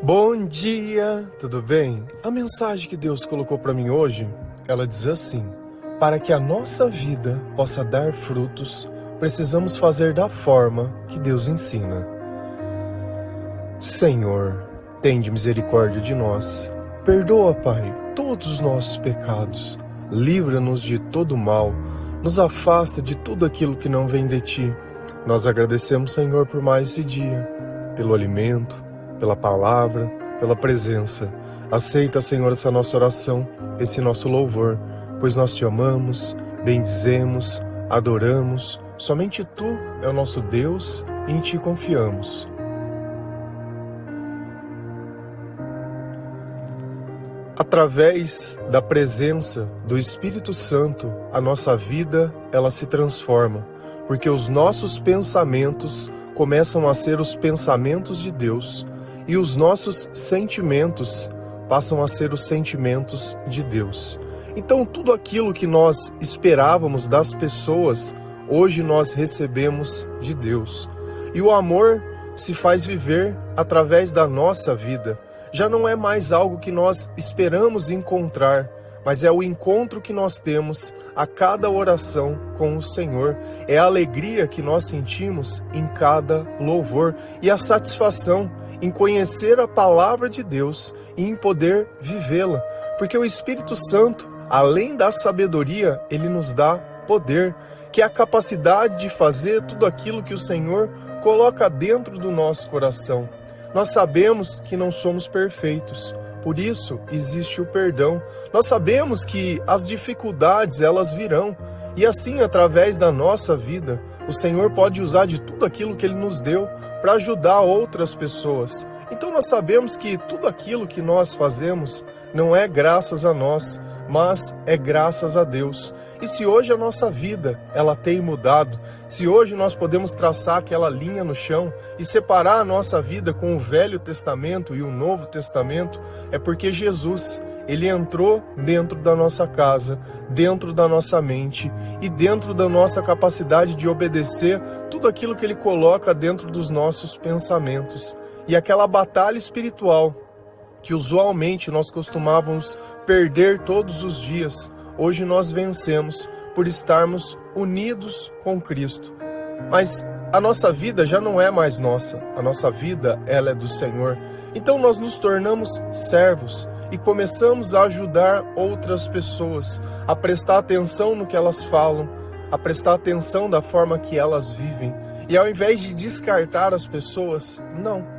Bom dia, tudo bem? A mensagem que Deus colocou para mim hoje, ela diz assim: para que a nossa vida possa dar frutos, precisamos fazer da forma que Deus ensina. Senhor, tende misericórdia de nós. Perdoa, Pai, todos os nossos pecados. Livra-nos de todo mal. Nos afasta de tudo aquilo que não vem de Ti. Nós agradecemos, Senhor, por mais esse dia, pelo alimento, pela palavra, pela presença. Aceita, Senhor, essa nossa oração, esse nosso louvor, pois nós Te amamos, bendizemos, adoramos. Somente Tu é o nosso Deus e em Ti confiamos. Através da presença do Espírito Santo, a nossa vida, ela se transforma, porque os nossos pensamentos começam a ser os pensamentos de Deus e os nossos sentimentos passam a ser os sentimentos de Deus. Então, tudo aquilo que nós esperávamos das pessoas, hoje nós recebemos de Deus. E o amor se faz viver através da nossa vida. Já não é mais algo que nós esperamos encontrar, mas é o encontro que nós temos a cada oração com o Senhor. É a alegria que nós sentimos em cada louvor e a satisfação em conhecer a palavra de Deus e em poder vivê-la. Porque o Espírito Santo, além da sabedoria, ele nos dá poder, que é a capacidade de fazer tudo aquilo que o Senhor coloca dentro do nosso coração. Nós sabemos que não somos perfeitos, por isso existe o perdão. Nós sabemos que as dificuldades elas virão e assim, através da nossa vida, o Senhor pode usar de tudo aquilo que Ele nos deu para ajudar outras pessoas. Então nós sabemos que tudo aquilo que nós fazemos não é graças a nós, mas é graças a Deus. E se hoje a nossa vida ela tem mudado, se hoje nós podemos traçar aquela linha no chão e separar a nossa vida com o Velho Testamento e o Novo Testamento, é porque Jesus, Ele entrou dentro da nossa casa, dentro da nossa mente e dentro da nossa capacidade de obedecer tudo aquilo que Ele coloca dentro dos nossos pensamentos. E aquela batalha espiritual que usualmente nós costumávamos perder todos os dias, hoje nós vencemos por estarmos unidos com Cristo. Mas a nossa vida já não é mais nossa, a nossa vida ela é do Senhor. Então nós nos tornamos servos e começamos a ajudar outras pessoas, a prestar atenção no que elas falam, a prestar atenção da forma que elas vivem. E ao invés de descartar as pessoas, não.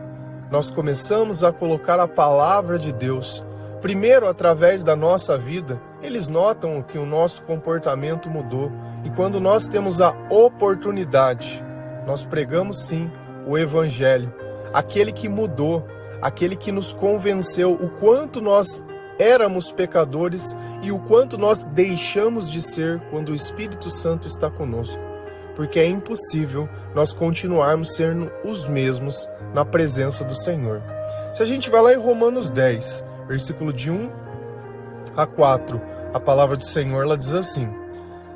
Nós começamos a colocar a palavra de Deus, primeiro através da nossa vida. Eles notam que o nosso comportamento mudou. E quando nós temos a oportunidade, nós pregamos sim o Evangelho. Aquele que mudou, aquele que nos convenceu o quanto nós éramos pecadores e o quanto nós deixamos de ser quando o Espírito Santo está conosco. Porque é impossível nós continuarmos sendo os mesmos na presença do Senhor. Se a gente vai lá em Romanos 10, versículo de 1 a 4, a palavra do Senhor ela diz assim: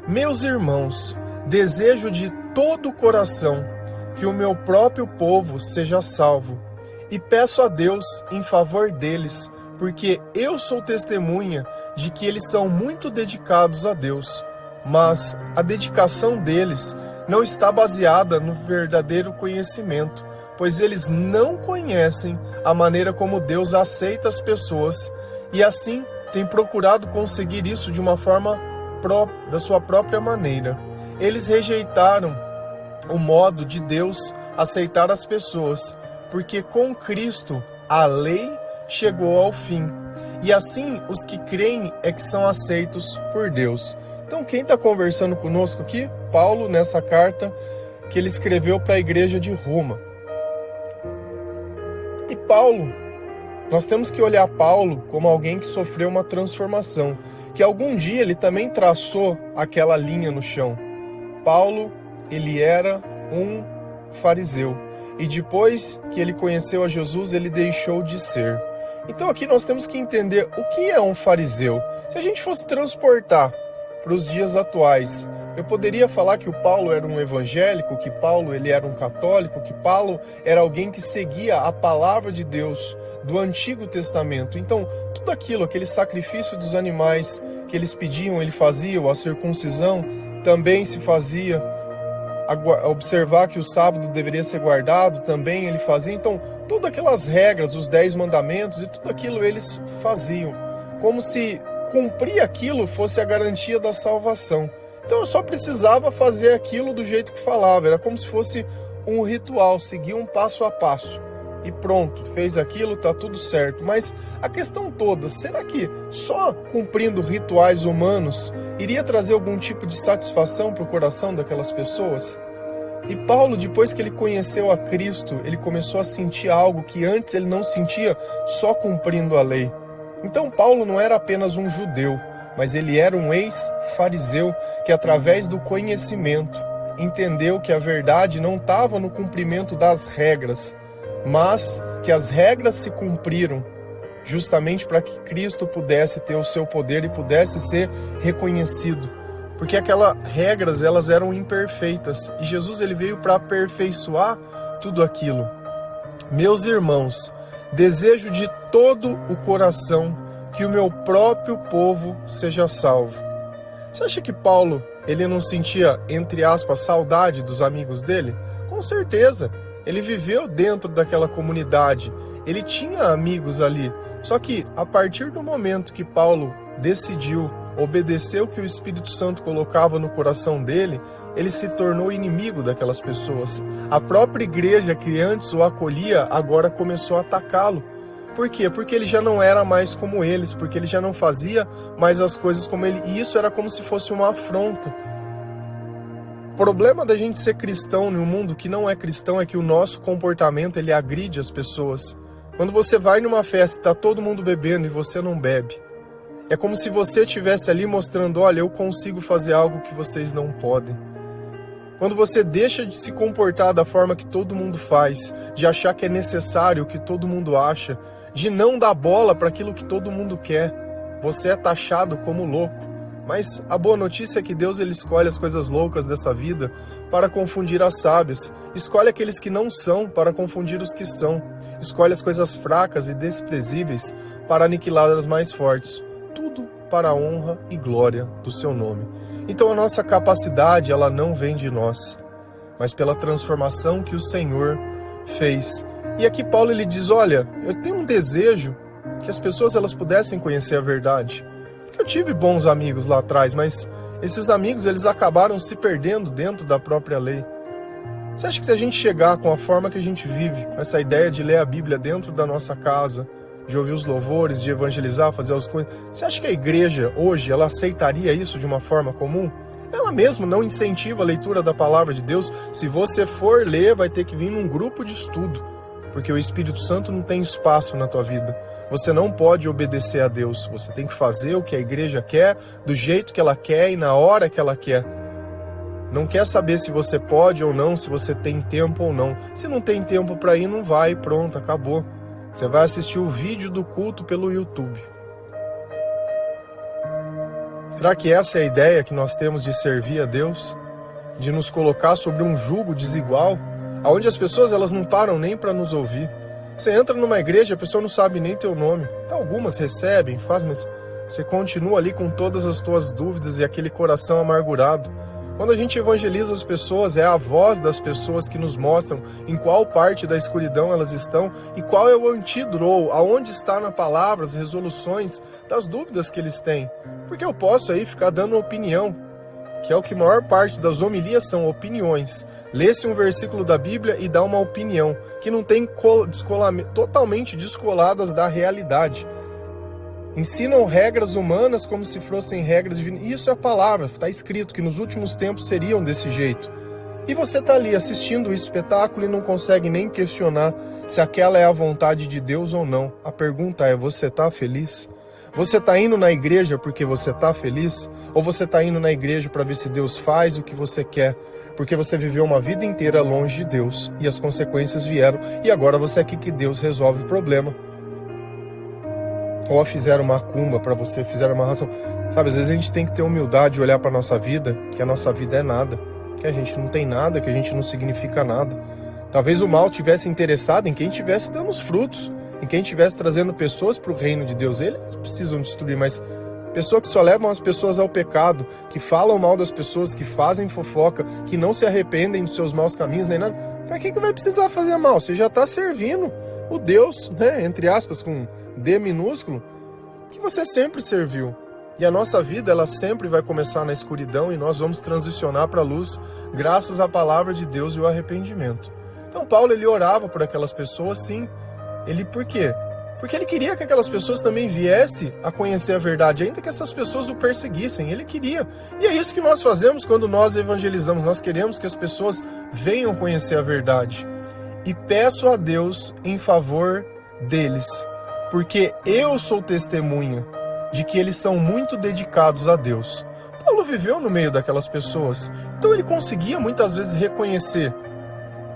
meus irmãos, desejo de todo o coração que o meu próprio povo seja salvo, e peço a Deus em favor deles, porque eu sou testemunha de que eles são muito dedicados a Deus, mas a dedicação deles não está baseada no verdadeiro conhecimento, pois eles não conhecem a maneira como Deus aceita as pessoas e assim têm procurado conseguir isso de uma forma da sua própria maneira. Eles rejeitaram o modo de Deus aceitar as pessoas, porque com Cristo a lei chegou ao fim. E assim os que creem é que são aceitos por Deus. Então quem está conversando conosco aqui? Paulo, nessa carta que ele escreveu para a igreja de Roma. E Paulo, nós temos que olhar Paulo como alguém que sofreu uma transformação, que algum dia ele também traçou aquela linha no chão. Paulo, ele era um fariseu, e depois que ele conheceu a Jesus, ele deixou de ser. Então aqui nós temos que entender o que é um fariseu. Se a gente fosse transportar para os dias atuais, Eu poderia falar que o Paulo era um evangélico, que Paulo ele era um católico, que Paulo era alguém que seguia a palavra de Deus do Antigo Testamento. Então, tudo aquilo, aquele sacrifício dos animais que eles pediam, ele fazia, a circuncisão também se fazia, observar que o sábado deveria ser guardado também ele fazia. Então, todas aquelas regras, os 10 mandamentos e tudo aquilo eles faziam, como se cumprir aquilo fosse a garantia da salvação. Então eu só precisava fazer aquilo do jeito que falava, era como se fosse um ritual, seguir um passo a passo. E pronto, fez aquilo, tá tudo certo. Mas a questão toda, será que só cumprindo rituais humanos iria trazer algum tipo de satisfação para o coração daquelas pessoas? E Paulo, depois que ele conheceu a Cristo, ele começou a sentir algo que antes ele não sentia só cumprindo a lei. Então Paulo não era apenas um judeu, mas ele era um ex-fariseu que, através do conhecimento, entendeu que a verdade não estava no cumprimento das regras, mas que as regras se cumpriram justamente para que Cristo pudesse ter o seu poder e pudesse ser reconhecido. Porque aquelas regras, elas eram imperfeitas e Jesus ele veio para aperfeiçoar tudo aquilo. Meus irmãos, desejo de todo o coração que o meu próprio povo seja salvo. Você acha que Paulo ele não sentia, entre aspas, saudade dos amigos dele? Com certeza. Ele viveu dentro daquela comunidade, ele tinha amigos ali. Só que a partir do momento que Paulo decidiu obedecer o que o Espírito Santo colocava no coração dele, ele se tornou inimigo daquelas pessoas. A própria igreja que antes o acolhia, agora começou a atacá-lo. Por quê? Porque ele já não era mais como eles, porque ele já não fazia mais as coisas como ele. E isso era como se fosse uma afronta. O problema da gente ser cristão em um mundo que não é cristão é que o nosso comportamento ele agride as pessoas. Quando você vai numa festa e está todo mundo bebendo e você não bebe, é como se você estivesse ali mostrando, olha, eu consigo fazer algo que vocês não podem. Quando você deixa de se comportar da forma que todo mundo faz, de achar que é necessário o que todo mundo acha, de não dar bola para aquilo que todo mundo quer, você é taxado como louco. Mas a boa notícia é que Deus ele escolhe as coisas loucas dessa vida para confundir as sábias. Escolhe aqueles que não são para confundir os que são. Escolhe as coisas fracas e desprezíveis para aniquilar as mais fortes. Tudo para a honra e glória do seu nome. Então a nossa capacidade ela não vem de nós, mas pela transformação que o Senhor fez. E aqui Paulo ele diz, olha, eu tenho um desejo que as pessoas elas pudessem conhecer a verdade. Eu tive bons amigos lá atrás, mas esses amigos eles acabaram se perdendo dentro da própria lei. Você acha que se a gente chegar com a forma que a gente vive, com essa ideia de ler a Bíblia dentro da nossa casa, de ouvir os louvores, de evangelizar, fazer as coisas, você acha que a igreja hoje ela aceitaria isso de uma forma comum? Ela mesma não incentiva a leitura da palavra de Deus. Se você for ler, vai ter que vir num grupo de estudo, porque o Espírito Santo não tem espaço na tua vida. Você não pode obedecer a Deus. Você tem que fazer o que a igreja quer, do jeito que ela quer e na hora que ela quer. Não quer saber se você pode ou não, se você tem tempo ou não. Se não tem tempo para ir, não vai, pronto, acabou. Você vai assistir o vídeo do culto pelo YouTube. Será que essa é a ideia que nós temos de servir a Deus? De nos colocar sobre um jugo desigual, onde as pessoas elas não param nem para nos ouvir? Você entra numa igreja, a pessoa não sabe nem teu nome. Algumas recebem, fazem, mas você continua ali com todas as tuas dúvidas e aquele coração amargurado. Quando a gente evangeliza as pessoas, é a voz das pessoas que nos mostram em qual parte da escuridão elas estão e qual é o antídoto, ou aonde está na palavra as resoluções das dúvidas que eles têm. Porque eu posso aí ficar dando opinião, que é o que a maior parte das homilias são, opiniões. Lê-se um versículo da Bíblia e dá uma opinião, que não tem totalmente descoladas da realidade. Ensinam regras humanas como se fossem regras divinas. Isso é a palavra, está escrito que nos últimos tempos seriam desse jeito. E você está ali assistindo o espetáculo e não consegue nem questionar se aquela é a vontade de Deus ou não. A pergunta é, você está feliz? Você está indo na igreja porque você está feliz? Ou você está indo na igreja para ver se Deus faz o que você quer? Porque você viveu uma vida inteira longe de Deus e as consequências vieram e agora você quer que Deus resolve o problema. Ó, fizeram macumba para você, fizeram amarração. Sabe, às vezes a gente tem que ter humildade de olhar para nossa vida, que a nossa vida é nada, que a gente não tem nada, que a gente não significa nada. Talvez o mal tivesse interessado em quem tivesse dando os frutos, em quem tivesse trazendo pessoas para o reino de Deus. Eles precisam destruir, mas pessoas que só levam as pessoas ao pecado, que falam mal das pessoas, que fazem fofoca, que não se arrependem dos seus maus caminhos, nem nada. Para que vai precisar fazer mal? Você já está servindo o Deus, né, entre aspas, com D minúsculo, que você sempre serviu. E a nossa vida, ela sempre vai começar na escuridão e nós vamos transicionar para a luz graças à palavra de Deus e o arrependimento. Então Paulo, ele orava por aquelas pessoas, sim. Por quê? Porque ele queria que aquelas pessoas também viessem a conhecer a verdade, ainda que essas pessoas o perseguissem. Ele queria. E é isso que nós fazemos quando nós evangelizamos. Nós queremos que as pessoas venham conhecer a verdade. E peço a Deus em favor deles, porque eu sou testemunha de que eles são muito dedicados a Deus. Paulo viveu no meio daquelas pessoas, então ele conseguia muitas vezes reconhecer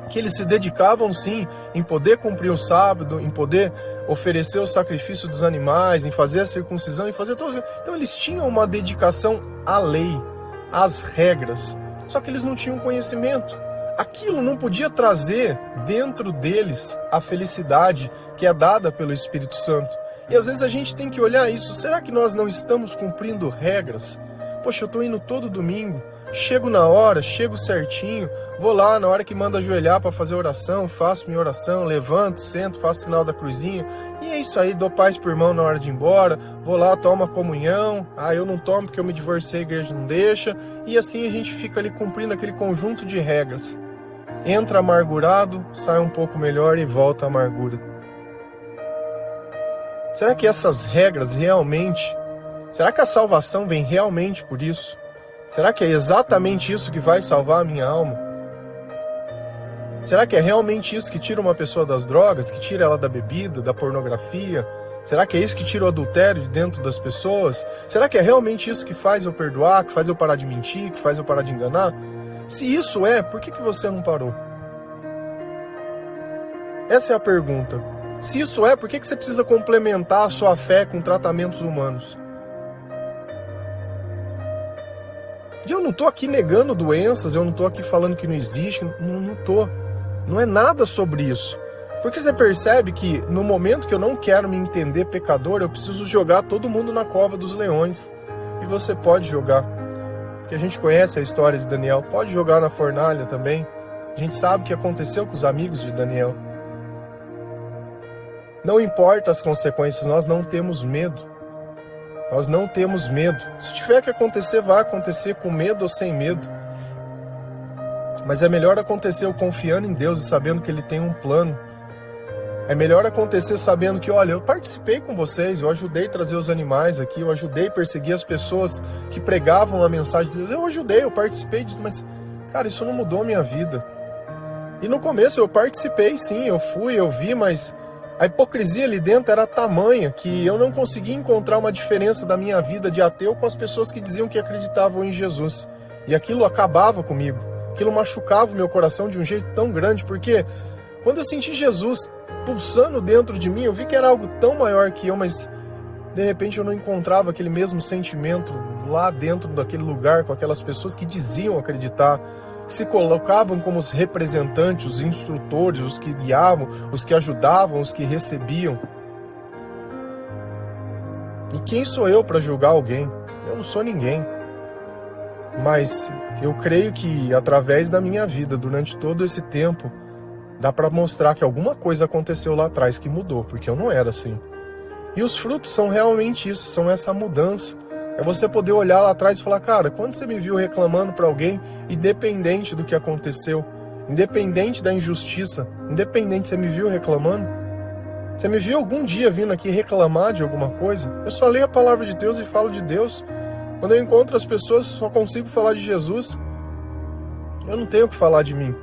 que eles se dedicavam sim em poder cumprir o sábado, em poder oferecer o sacrifício dos animais, em fazer a circuncisão, em fazer tudo. Então eles tinham uma dedicação à lei, às regras, só que eles não tinham conhecimento. Aquilo não podia trazer dentro deles a felicidade que é dada pelo Espírito Santo. E às vezes a gente tem que olhar isso. Será que nós não estamos cumprindo regras? Poxa, eu estou indo todo domingo, chego na hora, chego certinho, vou lá na hora que manda ajoelhar para fazer oração, faço minha oração, levanto, sento, faço sinal da cruzinha, e é isso aí, dou paz pro irmão na hora de ir embora, vou lá, tomo a comunhão, eu não tomo porque eu me divorciei, a igreja não deixa, e assim a gente fica ali cumprindo aquele conjunto de regras. Entra amargurado, sai um pouco melhor e volta à amargura. Será que essas regras realmente... Será que a salvação vem realmente por isso? Será que é exatamente isso que vai salvar a minha alma? Será que é realmente isso que tira uma pessoa das drogas, que tira ela da bebida, da pornografia? Será que é isso que tira o adultério de dentro das pessoas? Será que é realmente isso que faz eu perdoar, que faz eu parar de mentir, que faz eu parar de enganar? Se isso é, por que você não parou? Essa é a pergunta. Se isso é, por que você precisa complementar a sua fé com tratamentos humanos? E eu não estou aqui negando doenças, eu não estou aqui falando que não existe, não estou. Não é nada sobre isso. Porque você percebe que no momento que eu não quero me entender pecador, eu preciso jogar todo mundo na cova dos leões. E você pode jogar. Porque a gente conhece a história de Daniel, pode jogar na fornalha também. A gente sabe o que aconteceu com os amigos de Daniel. Não importa as consequências, nós não temos medo. Nós não temos medo. Se tiver que acontecer, vai acontecer com medo ou sem medo. Mas é melhor acontecer confiando em Deus e sabendo que Ele tem um plano. É melhor acontecer sabendo que, olha, eu participei com vocês, eu ajudei a trazer os animais aqui, eu ajudei a perseguir as pessoas que pregavam a mensagem de Deus. Eu ajudei, eu participei disso, mas, cara, isso não mudou a minha vida. E no começo eu participei, sim, eu fui, eu vi, mas... A hipocrisia ali dentro era tamanha que eu não conseguia encontrar uma diferença da minha vida de ateu com as pessoas que diziam que acreditavam em Jesus. E aquilo acabava comigo. Aquilo machucava o meu coração de um jeito tão grande, porque quando eu senti Jesus pulsando dentro de mim, eu vi que era algo tão maior que eu, mas de repente eu não encontrava aquele mesmo sentimento lá dentro daquele lugar com aquelas pessoas que diziam acreditar, se colocavam como os representantes, os instrutores, os que guiavam, os que ajudavam, os que recebiam. E quem sou eu para julgar alguém? Eu não sou ninguém. Mas eu creio que através da minha vida, durante todo esse tempo, dá para mostrar que alguma coisa aconteceu lá atrás que mudou, porque eu não era assim. E os frutos são realmente isso, são essa mudança. É você poder olhar lá atrás e falar, cara, quando você me viu reclamando para alguém, independente do que aconteceu, independente da injustiça, independente, você me viu reclamando? Você me viu algum dia vindo aqui reclamar de alguma coisa? Eu só leio a palavra de Deus e falo de Deus. Quando eu encontro as pessoas, só consigo falar de Jesus. Eu não tenho o que falar de mim.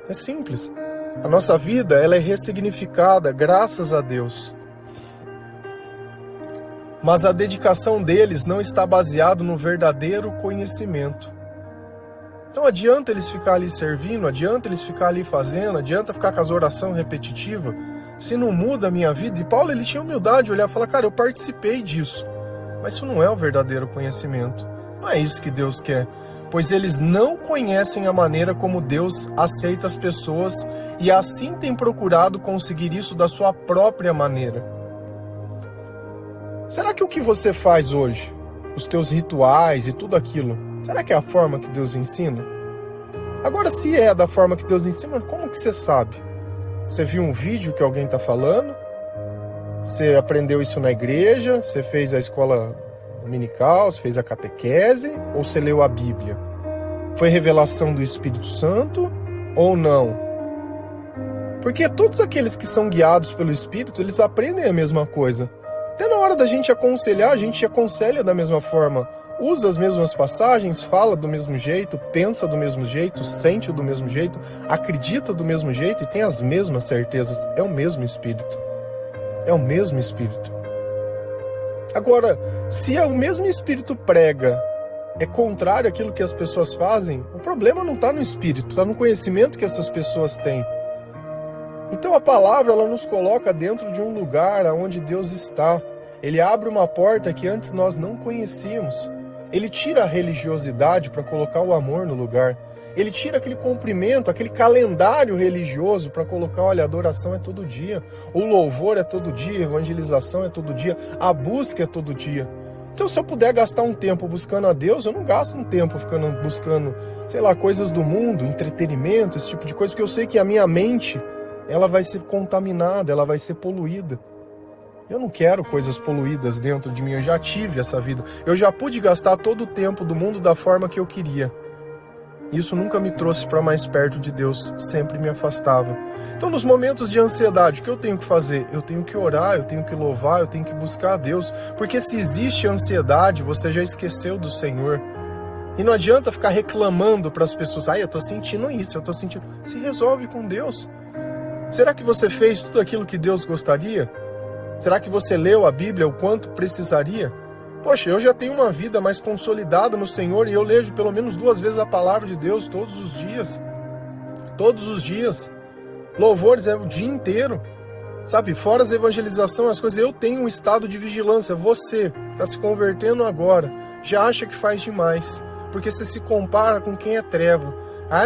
É simples. A nossa vida, ela é ressignificada, graças a Deus. Mas a dedicação deles não está baseada no verdadeiro conhecimento. Então adianta eles ficar ali servindo, adianta eles ficar ali fazendo, adianta ficar com as orações repetitivas, Se não muda a minha vida? E Paulo, ele tinha humildade de olhar e falar, cara, eu participei disso. Mas isso não é o verdadeiro conhecimento. Não é isso que Deus quer. Pois eles não conhecem a maneira como Deus aceita as pessoas e assim tem procurado conseguir isso da sua própria maneira. Será que o que você faz hoje, os teus rituais e tudo aquilo, será que é a forma que Deus ensina? Agora, se é da forma que Deus ensina, como que você sabe? Você viu um vídeo que alguém está falando? Você aprendeu isso na igreja? Você fez a escola dominical? Você fez a catequese? Ou você leu a Bíblia? Foi revelação do Espírito Santo ou não? Porque todos aqueles que são guiados pelo Espírito, eles aprendem a mesma coisa. Até na hora da gente aconselhar, a gente aconselha da mesma forma. Usa as mesmas passagens, fala do mesmo jeito, pensa do mesmo jeito, sente do mesmo jeito, acredita do mesmo jeito e tem as mesmas certezas. É o mesmo Espírito. É o mesmo Espírito. Agora, se o mesmo Espírito prega é contrário àquilo que as pessoas fazem, o problema não está no Espírito, está no conhecimento que essas pessoas têm. Então a palavra, ela nos coloca dentro de um lugar onde Deus está. Ele abre uma porta que antes nós não conhecíamos. Ele tira a religiosidade para colocar o amor no lugar. Ele tira aquele comprimento, aquele calendário religioso para colocar, olha, a adoração é todo dia, o louvor é todo dia, a evangelização é todo dia, a busca é todo dia. Então, se eu puder gastar um tempo buscando a Deus, eu não gasto um tempo buscando, sei lá, coisas do mundo, entretenimento, esse tipo de coisa, porque eu sei que a minha mente, ela vai ser contaminada, ela vai ser poluída. Eu não quero coisas poluídas dentro de mim, eu já tive essa vida. Eu já pude gastar todo o tempo do mundo da forma que eu queria. Isso nunca me trouxe para mais perto de Deus, sempre me afastava. Então, nos momentos de ansiedade, o que eu tenho que fazer? Eu tenho que orar, eu tenho que louvar, eu tenho que buscar a Deus. Porque se existe ansiedade, você já esqueceu do Senhor. E não adianta ficar reclamando para as pessoas, eu tô sentindo isso, eu tô sentindo... Se resolve com Deus. Será que você fez tudo aquilo que Deus gostaria? Será que você leu a Bíblia o quanto precisaria? Poxa, eu já tenho uma vida mais consolidada no Senhor e eu leio pelo menos 2 vezes a palavra de Deus todos os dias. Todos os dias. Louvores é o dia inteiro. Sabe, fora as evangelizações, as coisas, eu tenho um estado de vigilância. Você que está se convertendo agora, já acha que faz demais. Porque você se compara com quem é treva.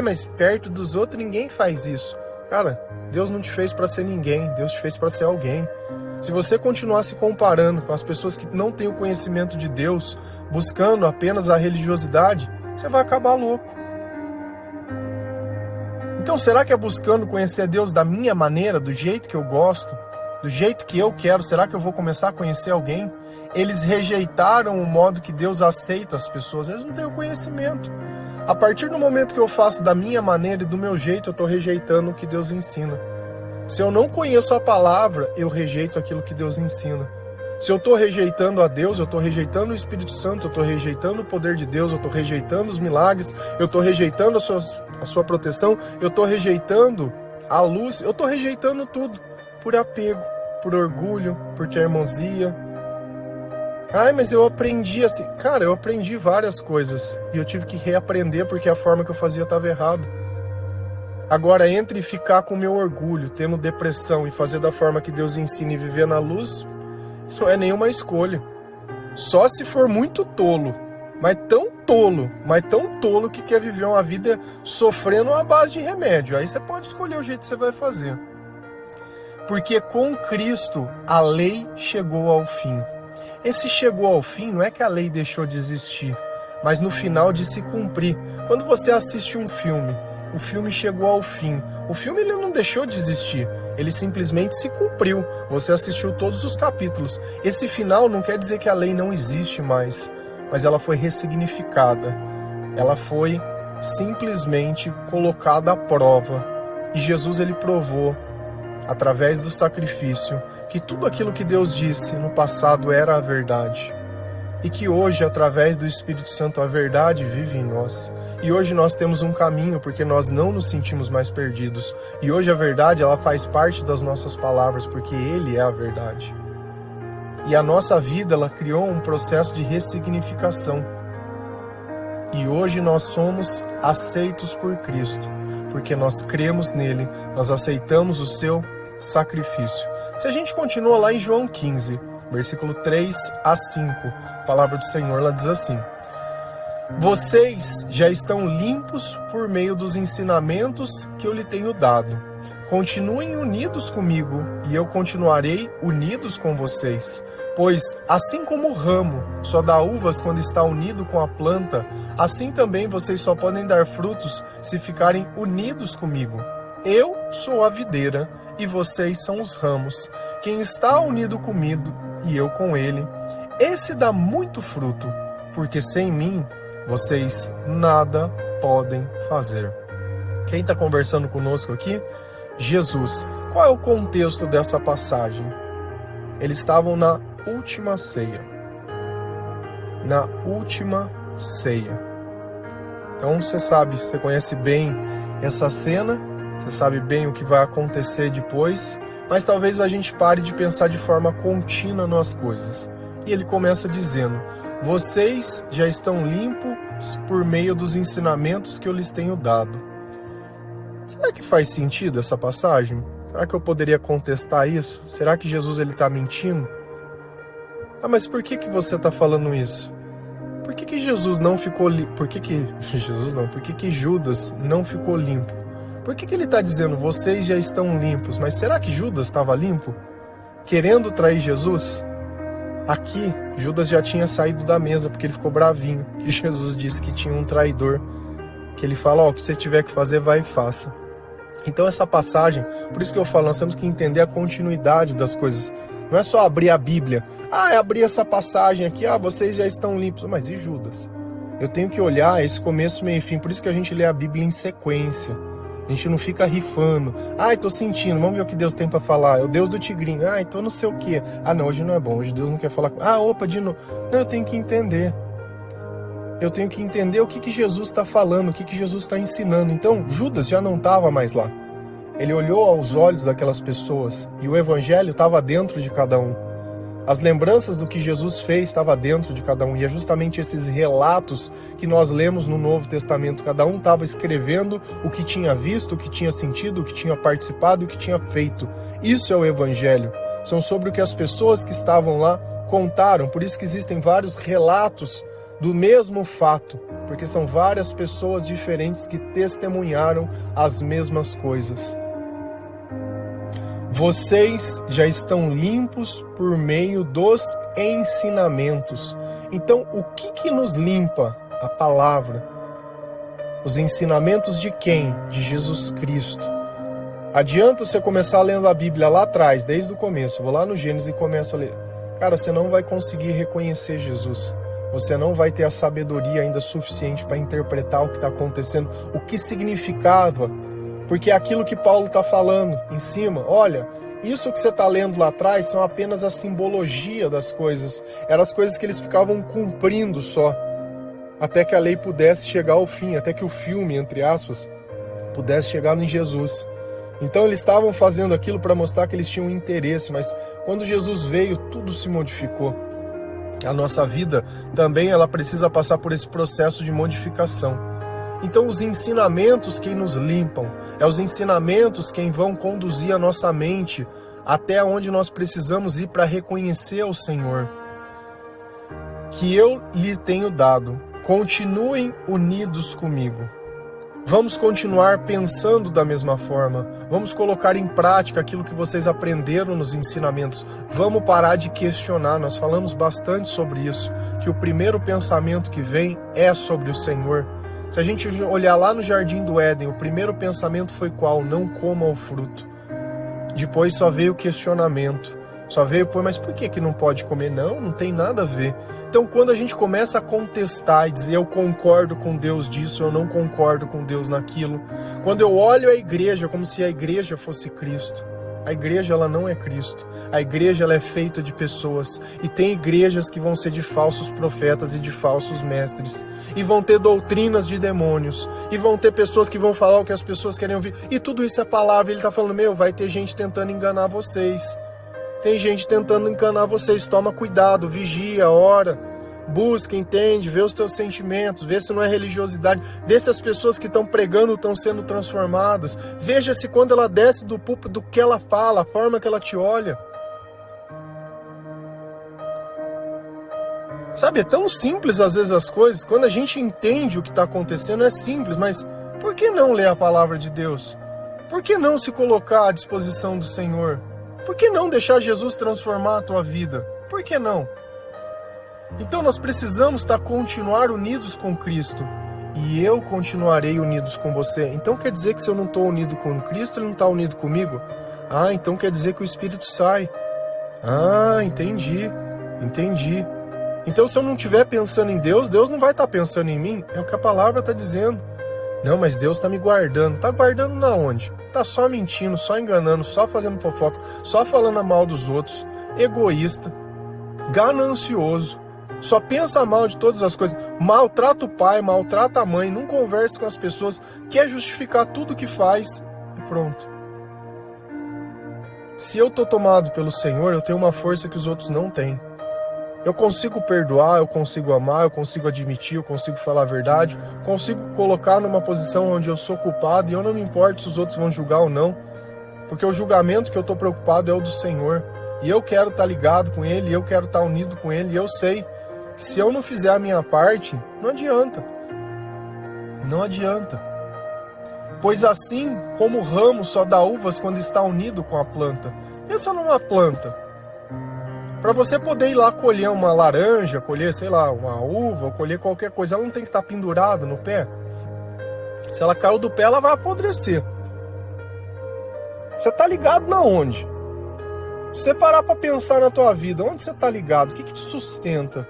Mas perto dos outros ninguém faz isso. Cara, Deus não te fez para ser ninguém, Deus te fez para ser alguém. Se você continuar se comparando com as pessoas que não têm o conhecimento de Deus, buscando apenas a religiosidade, você vai acabar louco. Então, será que é buscando conhecer Deus da minha maneira, do jeito que eu gosto, do jeito que eu quero, será que eu vou começar a conhecer alguém? Eles rejeitaram o modo que Deus aceita as pessoas, eles não têm o conhecimento. A partir do momento que eu faço da minha maneira e do meu jeito, eu estou rejeitando o que Deus ensina. Se eu não conheço a palavra, eu rejeito aquilo que Deus ensina. Se eu estou rejeitando a Deus, eu estou rejeitando o Espírito Santo, eu estou rejeitando o poder de Deus, eu estou rejeitando os milagres, eu estou rejeitando a sua proteção, eu estou rejeitando a luz, eu estou rejeitando tudo por apego, por orgulho, por teimosia. Mas eu aprendi assim. Cara, eu aprendi várias coisas e eu tive que reaprender porque a forma que eu fazia estava errada. Agora, entre ficar com o meu orgulho, tendo depressão e fazer da forma que Deus ensina e viver na luz, não é nenhuma escolha. Só se for muito tolo, mas tão tolo que quer viver uma vida sofrendo à base de remédio. Aí você pode escolher o jeito que você vai fazer. Porque com Cristo a lei chegou ao fim. Esse chegou ao fim não é que a lei deixou de existir, mas no final de se cumprir. Quando você assiste um filme, o filme chegou ao fim. O filme ele não deixou de existir, ele simplesmente se cumpriu. Você assistiu todos os capítulos. Esse final não quer dizer que a lei não existe mais, mas ela foi ressignificada. Ela foi simplesmente colocada à prova. E Jesus ele provou, através do sacrifício, que tudo aquilo que Deus disse no passado era a verdade. E que hoje, através do Espírito Santo, a verdade vive em nós. E hoje nós temos um caminho, porque nós não nos sentimos mais perdidos. E hoje a verdade, ela faz parte das nossas palavras, porque Ele é a verdade. E a nossa vida, ela criou um processo de ressignificação. E hoje nós somos aceitos por Cristo, porque nós cremos nele, nós aceitamos o seu sacrifício. Se a gente continua lá em João 15, versículo 3 a 5, a palavra do Senhor lá diz assim: vocês já estão limpos por meio dos ensinamentos que eu lhe tenho dado. Continuem unidos comigo e eu continuarei unidos com vocês. Pois, assim como o ramo só dá uvas quando está unido com a planta, assim também vocês só podem dar frutos se ficarem unidos comigo. Eu sou a videira e vocês são os ramos. Quem está unido comigo e eu com ele, esse dá muito fruto, porque sem mim vocês nada podem fazer. Quem está conversando conosco aqui? Jesus. Qual é o contexto dessa passagem? Eles estavam na última ceia. Na última ceia. Então você sabe, você conhece bem essa cena, você sabe bem o que vai acontecer depois, mas talvez a gente pare de pensar de forma contínua nas coisas. E ele começa dizendo: vocês já estão limpos por meio dos ensinamentos que eu lhes tenho dado. Será que faz sentido essa passagem? Será que eu poderia contestar isso? Será que Jesus está mentindo? Ah, mas por que você está falando isso? Por que Jesus não ficou limpo? Por que Judas não ficou limpo? Por que ele está dizendo, vocês já estão limpos? Mas será que Judas estava limpo? Querendo trair Jesus? Aqui, Judas já tinha saído da mesa, porque ele ficou bravinho. E Jesus disse que tinha um traidor. Que ele fala, o que você tiver que fazer, vai e faça. Então essa passagem, por isso que eu falo, nós temos que entender a continuidade das coisas. Não é só abrir a Bíblia. É abrir essa passagem aqui, vocês já estão limpos. Mas e Judas? Eu tenho que olhar esse começo, meio e fim. Por isso que a gente lê a Bíblia em sequência. A gente não fica rifando. Tô sentindo, vamos ver o que Deus tem para falar. É o Deus do tigrinho. Então não sei o quê. Não, hoje não é bom. Hoje Deus não quer falar. Opa, de novo. Não, eu tenho que entender. Eu tenho que entender o que Jesus está falando, o que Jesus está ensinando. Então, Judas já não estava mais lá. Ele olhou aos olhos daquelas pessoas e o evangelho estava dentro de cada um. As lembranças do que Jesus fez estava dentro de cada um. E é justamente esses relatos que nós lemos no Novo Testamento. Cada um estava escrevendo o que tinha visto, o que tinha sentido, o que tinha participado, o que tinha feito. Isso é o evangelho. São sobre o que as pessoas que estavam lá contaram. Por isso que existem vários relatos do mesmo fato, porque são várias pessoas diferentes que testemunharam as mesmas coisas. Vocês já estão limpos por meio dos ensinamentos. Então, o que nos limpa? A palavra. Os ensinamentos de quem? De Jesus Cristo. Adianta você começar lendo a Bíblia lá atrás, desde o começo. Vou lá no Gênesis e começo a ler. Cara, você não vai conseguir reconhecer Jesus. Você não vai ter a sabedoria ainda suficiente para interpretar o que está acontecendo, o que significava, porque é aquilo que Paulo está falando em cima. Olha, isso que você está lendo lá atrás são apenas a simbologia das coisas. Eram as coisas que eles ficavam cumprindo só, até que a lei pudesse chegar ao fim, até que o filme, entre aspas, pudesse chegar em Jesus. Então eles estavam fazendo aquilo para mostrar que eles tinham interesse, mas quando Jesus veio, tudo se modificou. A nossa vida também ela precisa passar por esse processo de modificação. Então os ensinamentos quem nos limpam, é os ensinamentos quem vão conduzir a nossa mente até onde nós precisamos ir para reconhecer o Senhor. Que eu lhe tenho dado, continuem unidos comigo. Vamos continuar pensando da mesma forma. Vamos colocar em prática aquilo que vocês aprenderam nos ensinamentos. Vamos parar de questionar. Nós falamos bastante sobre isso, que o primeiro pensamento que vem é sobre o Senhor. Se a gente olhar lá no Jardim do Éden, o primeiro pensamento foi qual? Não coma o fruto. Depois só veio o questionamento. Só veio, mas por que não pode comer? Não tem nada a ver. Então, quando a gente começa a contestar e dizer eu concordo com Deus disso, eu não concordo com Deus naquilo, quando eu olho a igreja como se a igreja fosse Cristo, a igreja ela não é Cristo. A igreja ela é feita de pessoas e tem igrejas que vão ser de falsos profetas e de falsos mestres e vão ter doutrinas de demônios e vão ter pessoas que vão falar o que as pessoas querem ouvir e tudo isso é palavra. Ele está falando, vai ter gente tentando enganar vocês. Tem gente tentando enganar vocês, toma cuidado, vigia, ora. Busca, entende, vê os teus sentimentos, vê se não é religiosidade, vê se as pessoas que estão pregando estão sendo transformadas, veja se quando ela desce do púlpito, do que ela fala, a forma que ela te olha. Sabe, é tão simples às vezes as coisas, quando a gente entende o que está acontecendo é simples, mas por que não ler a palavra de Deus? Por que não se colocar à disposição do Senhor? Por que não deixar Jesus transformar a tua vida? Por que não? Então nós precisamos continuar unidos com Cristo. E eu continuarei unidos com você. Então quer dizer que se eu não estou unido com Cristo, Ele não está unido comigo? Ah, então quer dizer que o Espírito sai. Ah, entendi. Então se eu não estiver pensando em Deus, Deus não vai estar pensando em mim. É o que a palavra está dizendo. Não, mas Deus está me guardando. Está guardando na onde? Está só mentindo, só enganando, só fazendo fofoca, só falando mal dos outros, egoísta, ganancioso. Só pensa mal de todas as coisas, maltrata o pai, maltrata a mãe, não conversa com as pessoas, quer justificar tudo que faz e pronto. Se eu estou tomado pelo Senhor, eu tenho uma força que os outros não têm. Eu consigo perdoar, eu consigo amar, eu consigo admitir, eu consigo falar a verdade, consigo colocar numa posição onde eu sou culpado e eu não me importo se os outros vão julgar ou não, porque o julgamento que eu estou preocupado é o do Senhor. E eu quero estar ligado com Ele, eu quero estar unido com Ele, e eu sei que se eu não fizer a minha parte, não adianta. Não adianta. Pois assim como o ramo só dá uvas quando está unido com a planta. Pensa numa planta. Para você poder ir lá colher uma laranja, colher, sei lá, uma uva, ou colher qualquer coisa, ela não tem que estar pendurada no pé? Se ela caiu do pé, ela vai apodrecer. Você está ligado na onde? Se você parar para pensar na tua vida, onde você está ligado? O que te sustenta?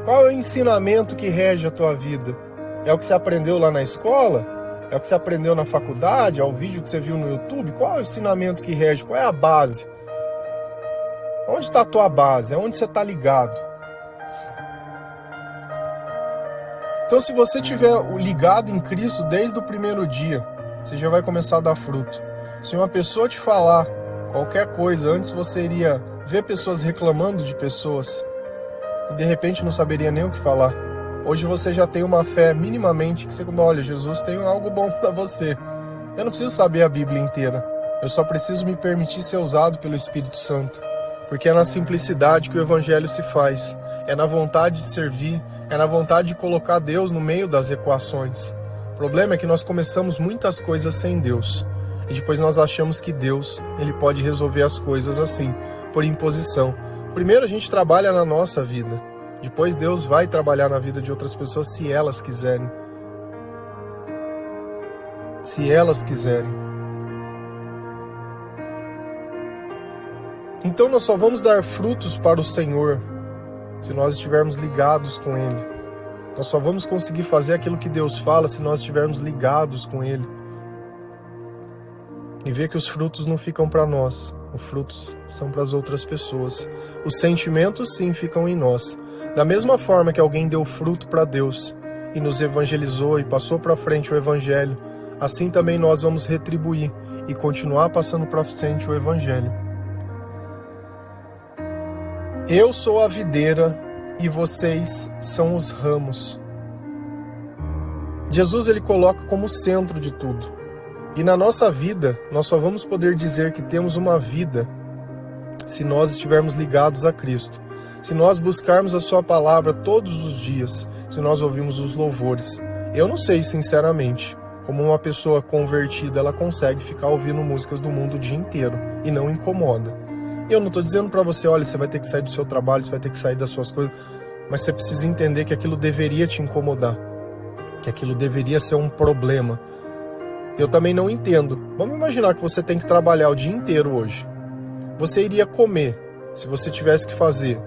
Qual é o ensinamento que rege a tua vida? É o que você aprendeu lá na escola? É o que você aprendeu na faculdade? É o vídeo que você viu no YouTube? Qual é o ensinamento que rege? Qual é a base? Onde está a tua base? É onde você está ligado? Então, se você estiver ligado em Cristo desde o primeiro dia, você já vai começar a dar fruto. Se uma pessoa te falar qualquer coisa, antes você iria ver pessoas reclamando de pessoas e de repente não saberia nem o que falar. Hoje você já tem uma fé minimamente que você fala, olha, Jesus tem algo bom para você. Eu não preciso saber a Bíblia inteira. Eu só preciso me permitir ser usado pelo Espírito Santo. Porque é na simplicidade que o Evangelho se faz. É na vontade de servir, é na vontade de colocar Deus no meio das equações. O problema é que nós começamos muitas coisas sem Deus. E depois nós achamos que Deus, Ele pode resolver as coisas assim, por imposição. Primeiro a gente trabalha na nossa vida. Depois Deus vai trabalhar na vida de outras pessoas se elas quiserem. Se elas quiserem. Então nós só vamos dar frutos para o Senhor se nós estivermos ligados com Ele. Nós só vamos conseguir fazer aquilo que Deus fala se nós estivermos ligados com Ele. E ver que os frutos não ficam para nós, os frutos são para as outras pessoas. Os sentimentos sim ficam em nós. Da mesma forma que alguém deu fruto para Deus e nos evangelizou e passou para frente o Evangelho, assim também nós vamos retribuir e continuar passando para frente o Evangelho. Eu sou a videira e vocês são os ramos. Jesus ele coloca como centro de tudo. E na nossa vida, nós só vamos poder dizer que temos uma vida se nós estivermos ligados a Cristo. Se nós buscarmos a sua palavra todos os dias, se nós ouvirmos os louvores. Eu não sei, sinceramente, como uma pessoa convertida, ela consegue ficar ouvindo músicas do mundo o dia inteiro e não incomoda. Eu não estou dizendo para você, olha, você vai ter que sair do seu trabalho, você vai ter que sair das suas coisas, mas você precisa entender que aquilo deveria te incomodar, que aquilo deveria ser um problema. Eu também não entendo. Vamos imaginar que você tem que trabalhar o dia inteiro hoje. Você iria comer, se você tivesse que fazer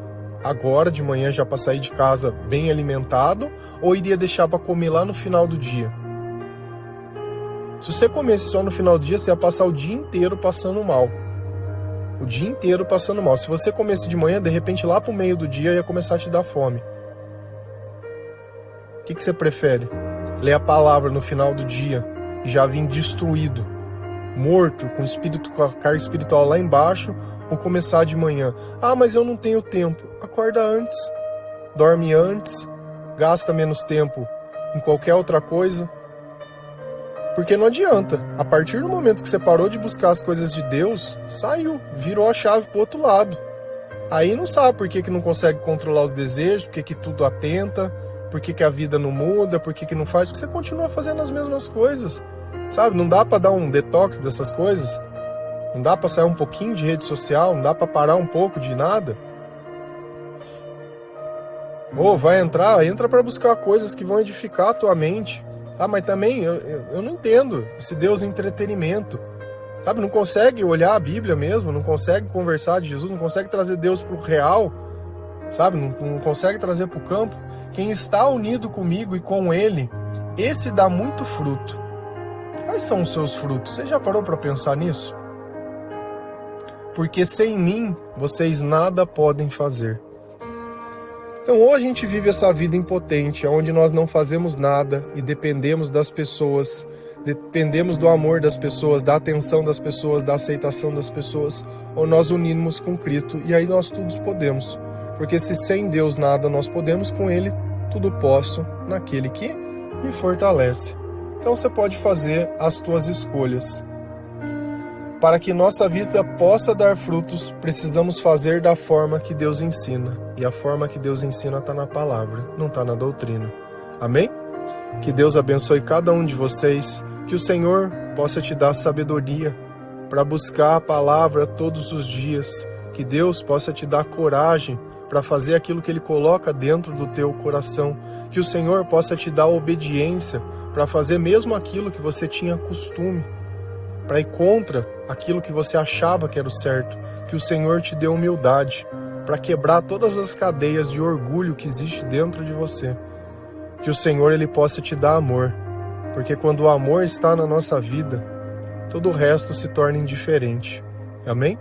agora de manhã já para sair de casa bem alimentado, ou iria deixar para comer lá no final do dia? Se você comesse só no final do dia, você ia passar o dia inteiro passando mal. O dia inteiro passando mal. Se você comesse de manhã, de repente lá pro meio do dia ia começar a te dar fome. O que você prefere? Ler a palavra no final do dia e já vir destruído, morto, com a carga espiritual lá embaixo, ou começar de manhã? Ah, mas eu não tenho tempo. Acorda antes. dorme antes, gasta menos tempo em qualquer outra coisa. Porque não adianta, a partir do momento que você parou de buscar as coisas de Deus, saiu, virou a chave pro outro lado. Aí não sabe por que não consegue controlar os desejos, por que tudo atenta, por que a vida não muda, por que não faz, porque você continua fazendo as mesmas coisas, sabe? Não dá pra dar um detox dessas coisas, não dá pra sair um pouquinho de rede social, não dá pra parar um pouco de nada. Ou vai entrar, entra pra buscar coisas que vão edificar a tua mente. Ah, mas também eu não entendo esse Deus entretenimento, sabe? Não consegue olhar a Bíblia mesmo, não consegue conversar de Jesus, não consegue trazer Deus pro real, sabe? Não consegue trazer pro campo. Quem está unido comigo e com Ele, esse dá muito fruto. Quais são os seus frutos? Você já parou para pensar nisso? Porque sem mim, vocês nada podem fazer. Então, ou a gente vive essa vida impotente, onde nós não fazemos nada e dependemos das pessoas, dependemos do amor das pessoas, da atenção das pessoas, da aceitação das pessoas, ou nós unimos com Cristo e aí nós todos podemos. Porque se sem Deus nada nós podemos, com Ele tudo posso naquele que me fortalece. Então você pode fazer as tuas escolhas. Para que nossa vida possa dar frutos, precisamos fazer da forma que Deus ensina. E a forma que Deus ensina está na palavra, não está na doutrina. Amém? Que Deus abençoe cada um de vocês. Que o Senhor possa te dar sabedoria para buscar a palavra todos os dias. Que Deus possa te dar coragem para fazer aquilo que Ele coloca dentro do teu coração. Que o Senhor possa te dar obediência para fazer mesmo aquilo que você tinha costume, para ir contra aquilo que você achava que era o certo. Que o Senhor te dê humildade para quebrar todas as cadeias de orgulho que existe dentro de você. Que o Senhor Ele possa te dar amor, porque quando o amor está na nossa vida, todo o resto se torna indiferente. Amém?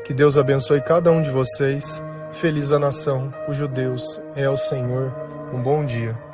Que Deus abençoe cada um de vocês. Feliz a nação cujo Deus é o Senhor. Um bom dia.